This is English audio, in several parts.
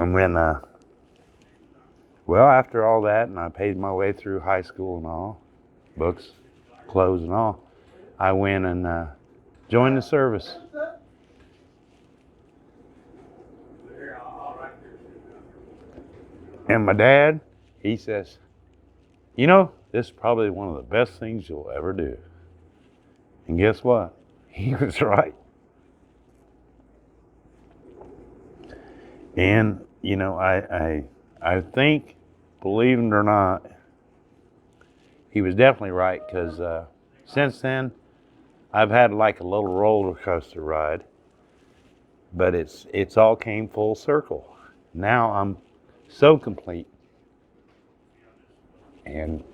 And when, well, after all that, and I paid my way through high school and all, books, clothes and all, I went and joined the service. And my dad, he says, you know, this is probably one of the best things you'll ever do. And guess what? He was right. And, you know, I think, believe it or not, he was definitely right, because since then, I've had like a little roller coaster ride, but it's all came full circle. Now I'm so complete. And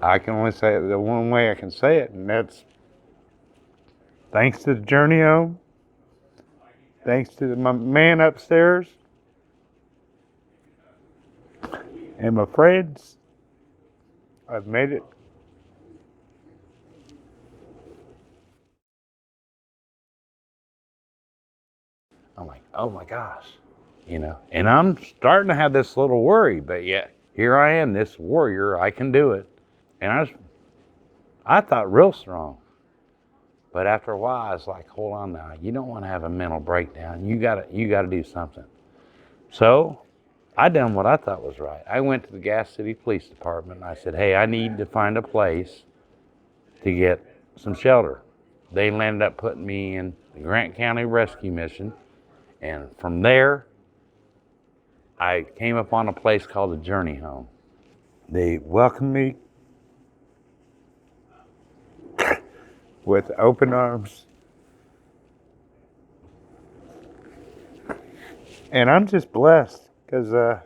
I can only say it the one way I can say it, and that's thanks to the journey home, thanks to my man upstairs, and my friends. I've made it. I'm like, oh my gosh, you know. And I'm starting to have this little worry, but yet here I am, this warrior. I can do it. And I thought real strong. But after a while, I was like, hold on now. You don't want to have a mental breakdown. You gotta do something. So I done what I thought was right. I went to the Gas City Police Department and I said, hey, I need to find a place to get some shelter. They ended up putting me in the Grant County Rescue Mission. And from there, I came upon a place called the Journey Home. They welcomed me with open arms. And I'm just blessed because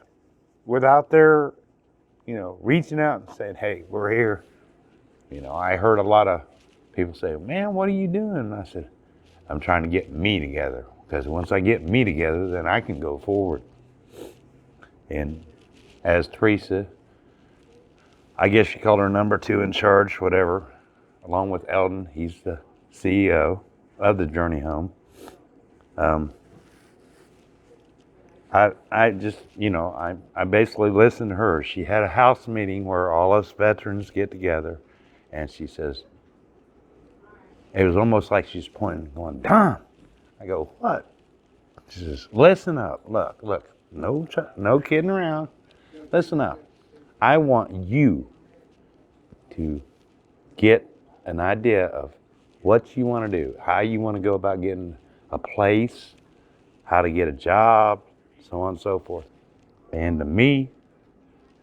without their, you know, reaching out and saying, hey, we're here. You know, I heard a lot of people say, man, what are you doing? And I said, I'm trying to get me together, because once I get me together, then I can go forward. And as Teresa, I guess she called her number 2 in charge, whatever, along with Eldon, he's the CEO of the Journey Home. I just, you know, I basically listened to her. She had a house meeting where all us veterans get together, and she says, it was almost like she's pointing, going, Don. I go, what? She says, listen up, look, no kidding around. Listen up. I want you to get an idea of what you want to do, how you want to go about getting a place, how to get a job, so on and so forth. And to me,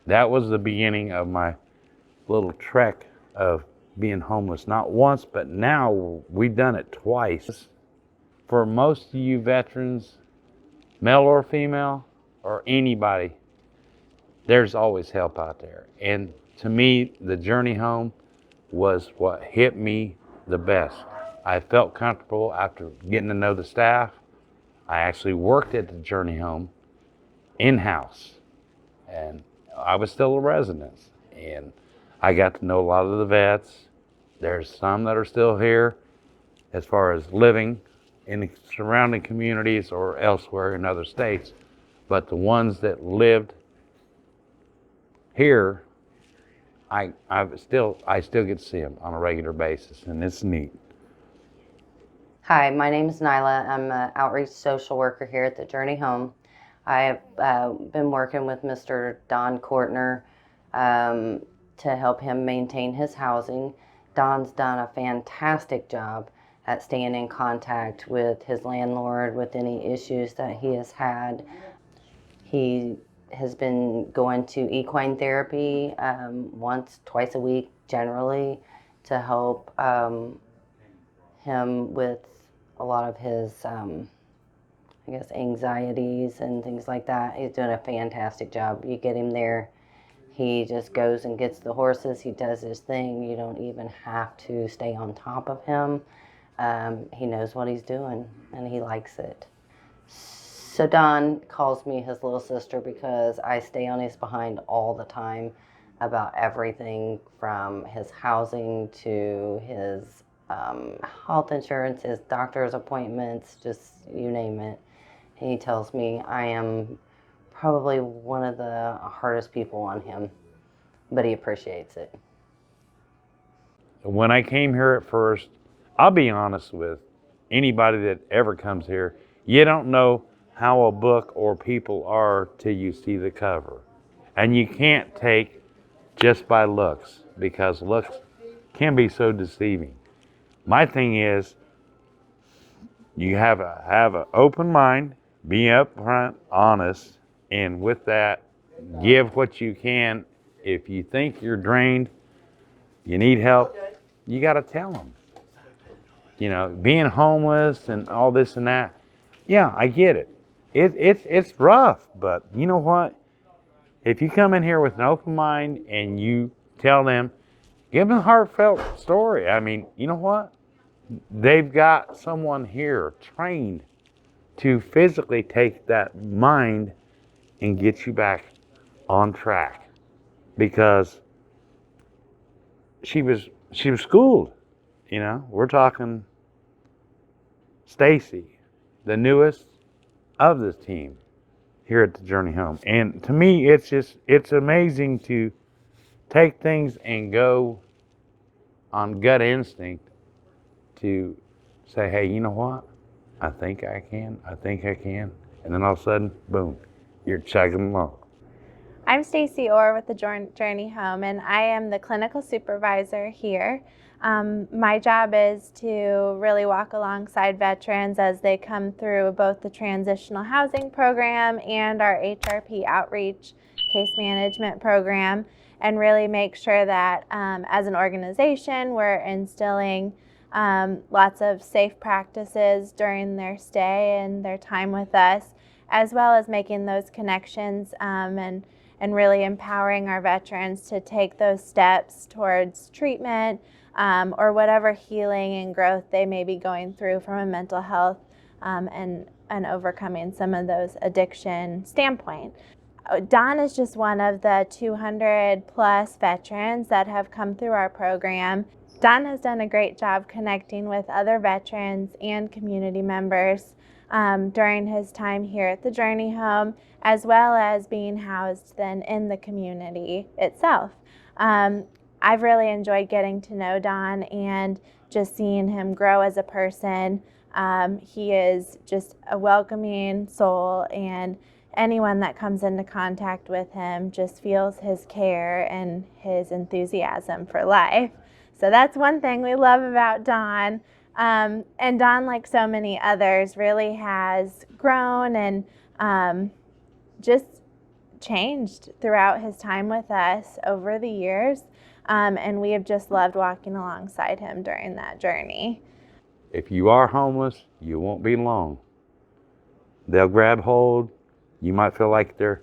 that was the beginning of my little trek of being homeless. Not once, but now we've done it twice. For most of you veterans, male or female, or anybody, there's always help out there. And to me, the journey home was what hit me the best. I felt comfortable after getting to know the staff. I actually worked at the journey home in-house, and I was still a resident. And I got to know a lot of the vets. There's some that are still here as far as living in the surrounding communities or elsewhere in other states. But the ones that lived here, I still get to see them on a regular basis, and it's neat. Hi, my name is Nyla. I'm an outreach social worker here at the Journey Home. I have been working with Mr. Don Cortner to help him maintain his housing. Don's done a fantastic job at staying in contact with his landlord with any issues that he has had. He has been going to equine therapy twice a week generally to help him with a lot of his, I guess, anxieties and things like that. He's doing a fantastic job. You get him there, he just goes and gets the horses. He does his thing. You don't even have to stay on top of him. He knows what he's doing, and he likes it. So Don calls me his little sister because I stay on his behind all the time about everything from his housing to his health insurance, his doctor's appointments, just you name it. He tells me I am probably one of the hardest people on him, but he appreciates it. When I came here at first, I'll be honest with anybody that ever comes here, you don't know how a book or people are till you see the cover. And you can't take just by looks because looks can be so deceiving. My thing is you have an open mind, be upfront, honest, and with that, give what you can. If you think you're drained, you need help, you got to tell them. You know, being homeless and all this and that. Yeah, I get it. It's rough, but you know what? If you come in here with an open mind and you tell them, give them a heartfelt story. I mean, you know what? They've got someone here trained to physically take that mind and get you back on track because she was schooled. You know, we're talking Stacy, the newest of this team here at the Journey Home. And to me, it's amazing to take things and go on gut instinct to say, hey, you know what? I think I can. I think I can. And then all of a sudden, boom, you're chugging along. I'm Stacy Orr with the Journey Home, and I am the clinical supervisor here. My job is to really walk alongside veterans as they come through both the transitional housing program and our HRP outreach case management program, and really make sure that as an organization we're instilling lots of safe practices during their stay and their time with us, as well as making those connections and really empowering our veterans to take those steps towards treatment or whatever healing and growth they may be going through from a mental health and overcoming some of those addiction standpoint. Don is just one of the 200 plus veterans that have come through our program. Don has done a great job connecting with other veterans and community members during his time here at the Journey Home, as well as being housed then in the community itself. I've really enjoyed getting to know Don and just seeing him grow as a person. He is just a welcoming soul, and anyone that comes into contact with him just feels his care and his enthusiasm for life. So that's one thing we love about Don. And Don, like so many others, really has grown and just changed throughout his time with us over the years. And we have just loved walking alongside him during that journey. If you are homeless, you won't be long. They'll grab hold. You might feel like they're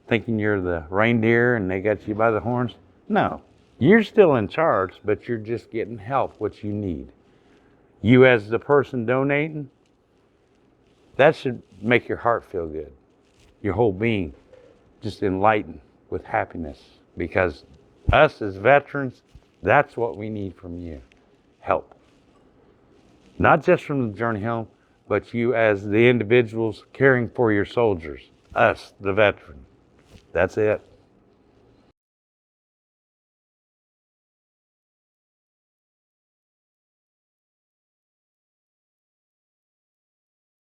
thinking you're the reindeer and they got you by the horns. No, you're still in charge, but you're just getting help, what you need. You as the person donating, that should make your heart feel good. Your whole being just enlightened with happiness, because us as veterans, that's what we need from you. Help. Not just from the Journey Home, but you as the individuals caring for your soldiers. Us, the veteran. That's it.